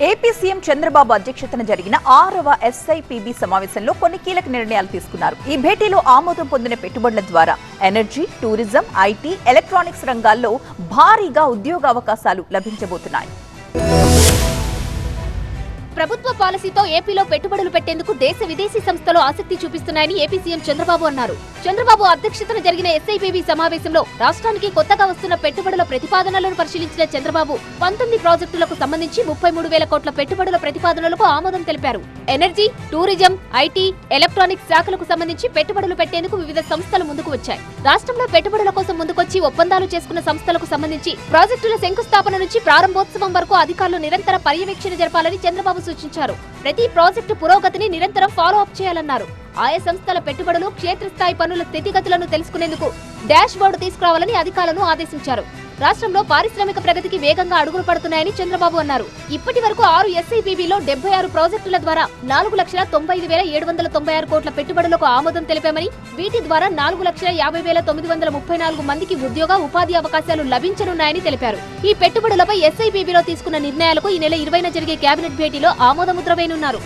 AP CM Chandrababu అధ్యక్షతన జరిగిన 6వ ఎస్ఐపిబి సమావేశంలో కొన్ని కీలక నిర్ణయాలు తీసుకున్నారు. ఈ భేటీలో ఆమోదం పొందిన పెట్టుబడుల ద్వారా ఎనర్జీ, టూరిజం, ఐటీ, ఎలక్ట్రానిక్స్ రంగాల్లో భారీగా ఉద్యోగ అవకాశాలు లభించబోతున్నాయి. ప్రభుత్వ పాలసీతో ఏపీలో పెట్టుబడులు పెట్టేందుకు దేశ విదేశీ సంస్థలు ఆసక్తి చూపిస్తున్నాయని ఏపీ సీఎం చంద్రబాబు అన్నారు. చంద్రబాబు అధ్యక్షతన జరిగిన ఎస్ఐపిబి సమావేశంలో రాష్ట్రానికి కొత్తగా వస్తున్న పెట్టుబడుల ప్రతిపాదనలను పరిశీలించిన చంద్రబాబు 19 ప్రాజెక్టులకు సంబంధించి 33,000 కోట్ల పెట్టుబడుల ప్రతిపాదనలకు ఆమోదం తెలిపారు. ఎనర్జీ, టూరిజం, ఐటీ, ఎలక్ట్రానిక్స్ శాఖలకు సంబంధించి పెట్టుబడులు పెట్టేందుకు వివిధ సంస్థలు ముందుకు వచ్చాయి. రాష్ట్రంలో పెట్టుబడుల కోసం ముందుకొచ్చి ఒప్పందాలు చేసుకున్న సంస్థలకు సంబంధించి ప్రాజెక్టుల శంకుస్థాపన నుంచి ప్రారంభోత్సవం వరకు అధికారులు నిరంతర పర్యవేక్షణ జరపాలని చంద్రబాబు సూచించారు. ప్రతి ప్రాజెక్టు పురోగతిని నిరంతరం ఫాలో అప్ చేయాలన్నారు. ఆయా సంస్థల పెట్టుబడులు, క్షేత్రస్థాయి పనుల స్థితిగతులను తెలుసుకునేందుకు డాష్ బోర్డు తీసుకురావాలని అధికారులను ఆదేశించారు. రాష్ట్రంలో పారిశ్రామిక ప్రగతికి వేగంగా అడుగులు పడుతున్నాయని చంద్రబాబు అన్నారు. ఇప్పటి వరకు 6 ఎస్ఐపిబిలో 76 ప్రాజెక్టుల ద్వారా 4,95,796 కోట్ల పెట్టుబడులకు ఆమోదం తెలిపామని, వీటి ద్వారా 4,50,934 మందికి ఉద్యోగ, ఉపాధి అవకాశాలు లభించనున్నాయని తెలిపారు. ఈ పెట్టుబడులపై ఎస్ఐపిబిలో తీసుకున్న నిర్ణయాలకు ఈ నెల 20న జరిగే కేబినెట్ భేటీలో ఆమోదముద్ర వేయనున్నారు.